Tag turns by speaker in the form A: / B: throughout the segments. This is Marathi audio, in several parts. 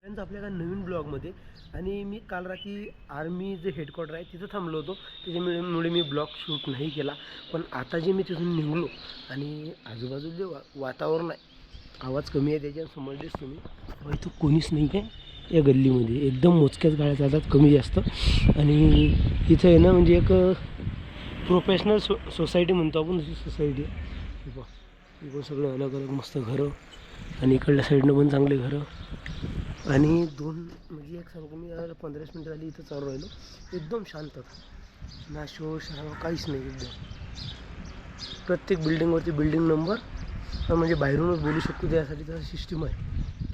A: त्यांचं आपल्या नवीन ब्लॉगमध्ये. आणि मी काल रात्री आर्मी जे हेडक्वार्टर आहे तिथं थांबलो होतो, त्याच्यामुळे मी ब्लॉग शूट नाही केला. पण आता जे मी तिथून निघलो आणि आजूबाजूला जे वातावरण आहे, आवाज कमी आहे त्याच्या समजलेच तुम्ही. इथं कोणीच नाही आहे या गल्लीमध्ये, एकदम मोजक्याच गाड्या चालतात, कमी जास्त. आणि इथं आहे ना म्हणजे एक प्रोफेशनल सोसायटी म्हणतो आपण, दुसरी सोसायटी आहे. इकडं सगळे अलग अलग मस्त घरं आणि इकडल्या साईडनं पण चांगले घरं. आणि दोन म्हणजे एक सांगतो मी, 15 मिनिटं झाली इथं चालू राहिलो, एकदम शांतता, ना शोर शराबा काहीच नाही. एकदम प्रत्येक बिल्डिंगवरती बिल्डिंग नंबर, म्हणजे बाहेरूनच बोलू शकतो, त्यासाठी तसं सिस्टीम आहे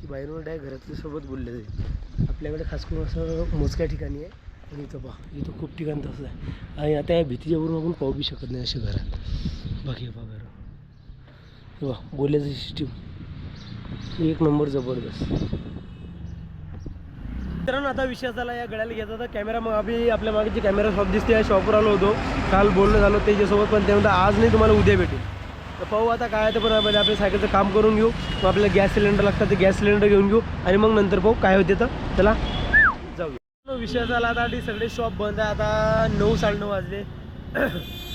A: की बाहेरून डायरेक्ट घरातल्या सोबत बोललं जाईल. आपल्याकडे खास करून असं मोजक्या ठिकाणी आहे, पण इथं इथं खूप ठिकाण तसं आहे. आणि आता या भीतीच्यावरून आपण पाहू बी शकत नाही अशा घरात. बाकी घरं बोलायचं सिस्टीम एक नंबर जबरदस्त. मित्रांनो आता विषय झाला या गड्याला घ्यायचा होता कॅमेरा. मग आम्ही आपल्या मागे जी कॅमेरा शॉप दिसते या शॉपवर आलो होतो, काल बोलणं झालं त्याच्यासोबत, पण ते म्हणतात आज नाही तुम्हाला उद्या भेटेल. तर पाहू आता काय आहे. तर पण आपल्या सायकलचं काम करून घेऊ, मग आपल्याला गॅस सिलेंडर लागतात, ते गॅस सिलेंडर घेऊन घेऊ आणि मग नंतर पाहू काय होते. तर चला जाऊया. विषय झाला आता सगळे शॉप बंद आहे. आता 9 साडेनऊ वाजले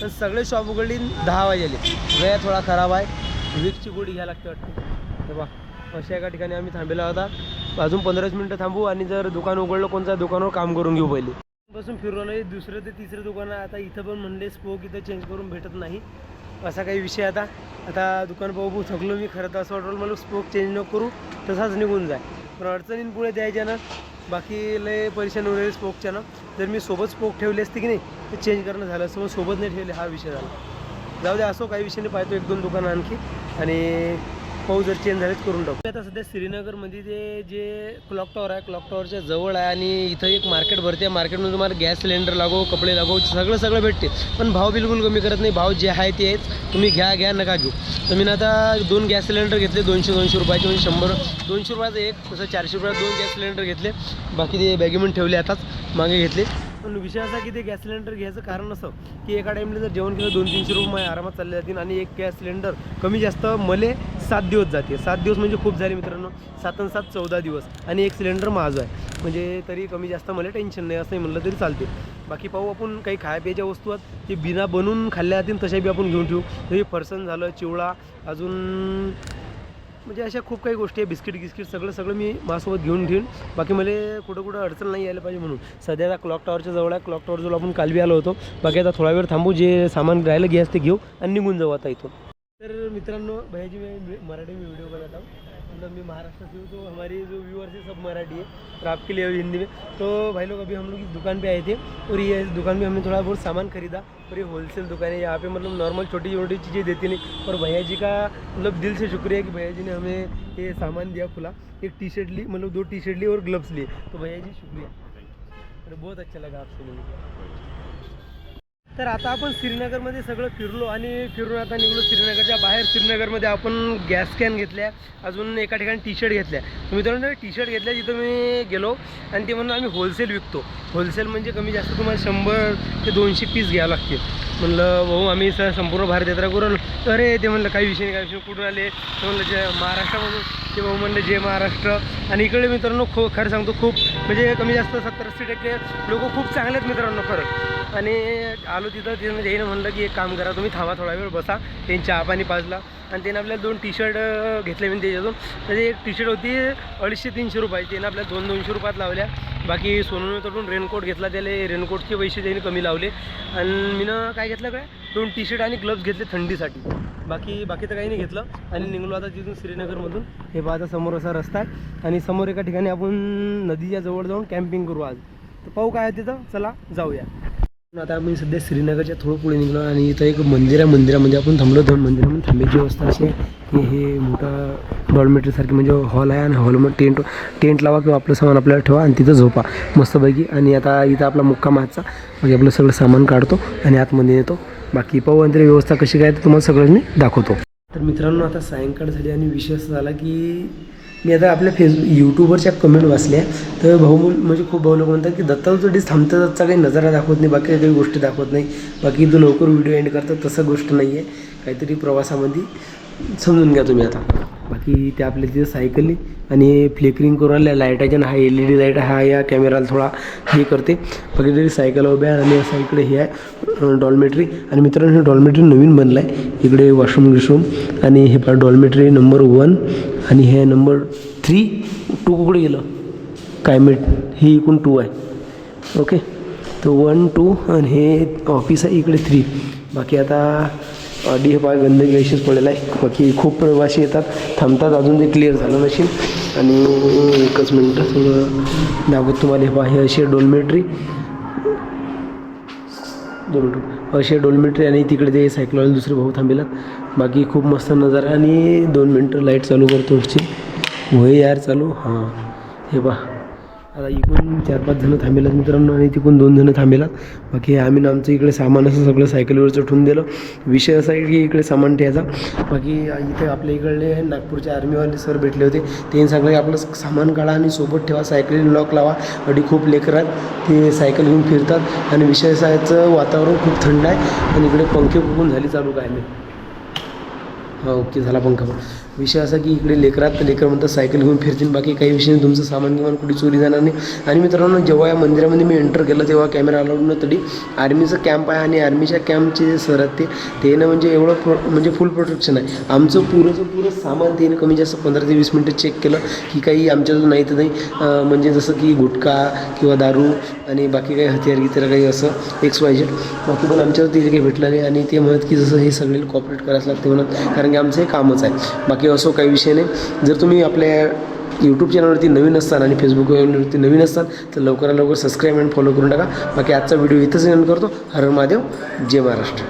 A: तर सगळे शॉप उघडली 10 वाजले. वेळ थोडा खराब आहे, विकची गोळी घ्यायला लागते वाटते. तर अशा एका ठिकाणी आम्ही थांबलेला होता. अजून 15 मिनटं थांबू आणि जर दुकान उघडलं कोणत्या दुकानावर काम करून घेऊ. पहिले बसून फिरवलं दुसरं ते तिसरं दुकान आहे. आता इथं पण म्हणले स्पोक इथं चेंज करून भेटत नाही, असा काही विषय. आता दुकान पाहू थकलो मी खरं तर. असं वाटलं मला स्पोक चेंज नको करू, तसाच निघून जाय. पण अडचणींपुढे द्यायच्या ना, बाकी लय परेशान उरले स्पोकच्या ना. जर मी सोबत स्पोक ठेवले असते की नाही ते चेंज करणं झालं असतं, मग सोबत नाही ठेवले हा विषय झाला. जाऊ दे, असो काही विषय नाही. पाहतो 1-2 दुकानं आणखी आणि पाहू जर चेंज झालेच करून टाकू. आता सध्या श्रीनगरमध्ये जे क्लॉक टॉवर आहे, क्लॉक टॉवरच्या जवळ आहे आणि इथं एक मार्केट भरते. मार्केटमध्ये तुम्हाला गॅस सिलेंडर लागो, कपडे लागो, सगळं भेटते. पण भाव बिलकुल कमी करत नाही. भाव जे आहे ते तुम्ही घ्या नका घेऊ. तर मी आता 2 गॅस सिलेंडर घेतले 200 रुपयाचे, म्हणजे 200 रुपयाचं एक, तसं 400 रुपयात 2 गॅस सिलेंडर घेतले. बाकी ते बॅगेमध्ये ठेवले, आताच मागे घेतले. पण विषय असा की ते गॅस सिलेंडर घ्यायचं कारण असं की एका टाईमला जर जेवण केलं 200-300 रुपये आरामात चालले जातील. आणि एक गॅस सिलेंडर कमी जास्त मले 7 दिवस जाते. 7 दिवस म्हणजे खूप झाले मित्रांनो, 7 आणि 7 14 दिवस. आणि एक सिलेंडर माझं आहे, म्हणजे तरी कमी जास्त मला टेन्शन नाही, असंही म्हणलं तरी चालते. बाकी पाहू आपण काही खायप्याच्या वस्तू आहेत ते बिना बनवून खाल्ल्या जातील तशा बी आपण घेऊन ठेवू. तरी फरसाण झालं, चिवळा, अजून म्हणजे अशा खूप काही गोष्टी आहे, बिस्किट सगळं मी माझ्यासोबत घेऊन ठेवून. बाकी मला कुठं अडचण नाही यायला पाहिजे म्हणून. सध्या आता क्लॉक टॉवरच्या जवळ आहे. क्लॉक टॉवर जवळ आपण काल बी आलो होतो. बाकी आता थोडा वेळ थांबू, जे सामान राहिलं गॅस ते घेऊ आणि निघून जाऊ आता इथून. तर मित्रांनो, भैयाजी मैं मराठी में वीडियो बनाता हूँ, मतलब मैं महाराष्ट्र से हूँ, तो हमारी जो व्यूअर्स है सब मराठी है, और आपके लिए हिंदी में. तो भाई लोग अभी हम लोग इस दुकान पे आए थे और ये इस दुकान में हमने थोड़ा बहुत सामान खरीदा. और ये होलसेल दुकान है, यहाँ पे मतलब नॉर्मल छोटी छोटी चीज़ें देती नहीं. और भैया जी का मतलब दिल से शुक्रिया कि भैया जी ने हमें ये सामान दिया खुला. एक टी शर्ट ली, मतलब 2 टी शर्ट ली और ग्लव्स लिए. तो भैया जी शुक्रिया, और बहुत अच्छा लगा आपसे मिलकर. तर आता आपण श्रीनगरमध्ये सगळं फिरलो आणि फिरून आता निघलो श्रीनगरच्या बाहेर. श्रीनगरमध्ये आपण गॅस कॅन घेतल्या, अजून एका ठिकाणी टी शर्ट घेतल्या. मित्रांनो टी शर्ट घेतल्या तिथं मी गेलो आणि ते म्हणून आम्ही होलसेल विकतो. होलसेल म्हणजे कमी जास्त तुम्हाला 100 ते 200 पीस घ्यावं लागते. म्हणलं भाऊ आम्ही संपूर्ण भारत यात्रा करून. अरे ते म्हणलं काही विषय नाही, कुठून आले. ते म्हणलं जे महाराष्ट्रामधून. ते भाऊ म्हणलं जे महाराष्ट्र. आणि इकडे मित्रांनो खरं सांगतो खूप म्हणजे कमी जास्त 70-80% लोक खूप चांगले आहेत मित्रांनो खरं. आणि आलो तिथं त्यानं म्हणलं की एक काम करा, तुम्ही थांबा थोडा वेळ बसा. त्यांनी चहा पाणी पाजला आणि त्यानं आपल्याला 2 टी शर्ट घेतले मी त्याच्यातून. त्याची एक टी शर्ट होती 250-300 रुपयाची, त्यानं आपल्याला 200 रुपयात लावल्या. बाकी सोनून रेनकोट घेतला, त्याला रेनकोटचे पैसे त्यांनी कमी लावले. आणि मीनं काय घेतलं काय 2 टी शर्ट आणि ग्लव्स घेतले थंडीसाठी. बाकी तर काही नाही घेतलं. आणि निघलो आता तिथून श्रीनगरमधून. हे पाहता समोर असा रस्ता आहे आणि समोर एका ठिकाणी आपण नदीच्या जवळ जाऊन कॅम्पिंग करू आज. तर पाहू काय आहे तिथं, चला जाऊया. आता आम्ही सध्या श्रीनगरच्या थोडं पुढे निघलो आणि इथं एक मंदिरामध्ये आपण थांबलो. मंदिरामध्ये थांबायची व्यवस्था अशी आहे की हे मोठा डॉर्मेटरीसारखी म्हणजे हॉल आहे आणि हॉलमध्ये टेंट लावा किंवा आपलं सामान आपल्याला ठेवा आणि तिथं झोपा मस्तपैकी. आणि आता इथं आपला मुक्काम आजचा, म्हणजे आपलं सगळं सामान काढतो आणि आतमध्ये येतो. बाकी पाहू आणि व्यवस्था कशी काय तर तुम्हाला सगळं मी दाखवतो. तर मित्रांनो आता सायंकाळ झाली आणि विषय असा झाला की मी आता आपल्या यूट्यूबवरच्या कमेंट वाचल्या. तर म्हणजे खूप भाऊ लोक म्हणतात की दत्ताचं डिस थांबता काही नजारा दाखवत नाही, बाकी काही गोष्टी दाखवत नाही, बाकी तो लवकर व्हिडिओ एंड करतात. तसं गोष्ट नाही आहे, काहीतरी प्रवासामध्ये समजून घ्या तुम्ही. आता बाकी ते आपल्या तिथे सायकली आणि फ्लेकरिंग करून राहिल्या लाईटाच्या हा LED लाईट हा या कॅमेराला थोडा हे करते. बाकी तरी सायकल उभ्या आहे आणि असं इकडे हे आहे डॉल्मेट्री. आणि मित्रांनो हे डॉल्मेट्री नवीन बनलं आहे. इकडे वॉशरूम गिशरूम आणि हे पण डॉल्मेट्री नंबर 1 आणि हे नंबर 3. 2 कुठे गेलं काय मिट ही इकडून 2 आहे. ओके तर 1 2 आणि हे ऑफिस आहे इकडे 3. बाकी आता ऑडी हे पाय गंदगी अशीच पडलेला आहे. बाकी खूप प्रवासी येतात थांबतात अजून ते क्लिअर झालं नसेल. आणि एकच मिनटं थोडं दाखवत तुम्हाला. हे पहा हे अशी डॉल्मेट्री असे डॉल्मेट्री आणि तिकडे ते सायकलवाले दुसरे भाऊ थांबेलात. बाकी खूप मस्त नजारा. आणि 2 मिनटं लाईट चालू करतो होय यार चालू. हां हे पहा आता इकडून 4-5 जणं थांबेलात मित्रांनो आणि तिकडून 2 जणं थांबेलात. बाकी आम्ही आमचं इकडे सामान असं सगळं सायकलीवरचं ठेवून दिलं. विषय असा आहे की इकडे सामान ठेवायचा. बाकी इथे आपल्या इकडले नागपूरचे आर्मीवाले सर भेटले होते. त्यांनी सांगले आपलं सामान काढा आणि सोबत ठेवा सायकलीला लॉक लावा. अडी खूप लेकरात ते सायकल घेऊन फिरतात. आणि विषय असा याचं वातावरण खूप थंड आहे आणि इकडे पंखे फुकून झाली चालू काय नाही. हां ओके झाला पंखा. पण विषय असा की इकडे लेकर म्हणतात सायकल घेऊन फिरतील. बाकी काही विषय तुमचं सामान किमान कुठे चोरी जाणार नाही. आणि मित्रांनो जेव्हा या मंदिरामध्ये मी एंटर केलं तेव्हा कॅमेरा अलाउड नव्हतं. तरी आर्मीचं कॅम्प आहे आणि आर्मीच्या कॅम्पचे जे सर आहेत ते ना म्हणजे एवढं म्हणजे फुल प्रोटेक्शन आहे. आमचं पुरं सामान त्याने कमी जास्त 15 ते 20 मिनटं चेक केलं की काही आमच्याजवळ नाही तर नाही. म्हणजे जसं की गुटखा किंवा दारू आणि बाकी काही हत्यार काही असं XYZ बाकी पण आमच्यावर ते काही भेटलं नाही. आणि ते म्हणत की जसं हे सगळे कॉपरेट करायला लागते म्हणत, कारण की आमचं हे कामच आहे. बाकी असो काही विषय नाही. जर तुम्ही आपल्या यूट्यूब चॅनलवरती नवीन असताल आणि फेसबुकवरती नवीन असताल तर लवकरात लवकर सबस्क्राईब आणि फॉलो करून टाका. बाकी आजचा व्हिडिओ इथंच एंड करतो. हर हर महादेव, जय महाराष्ट्र.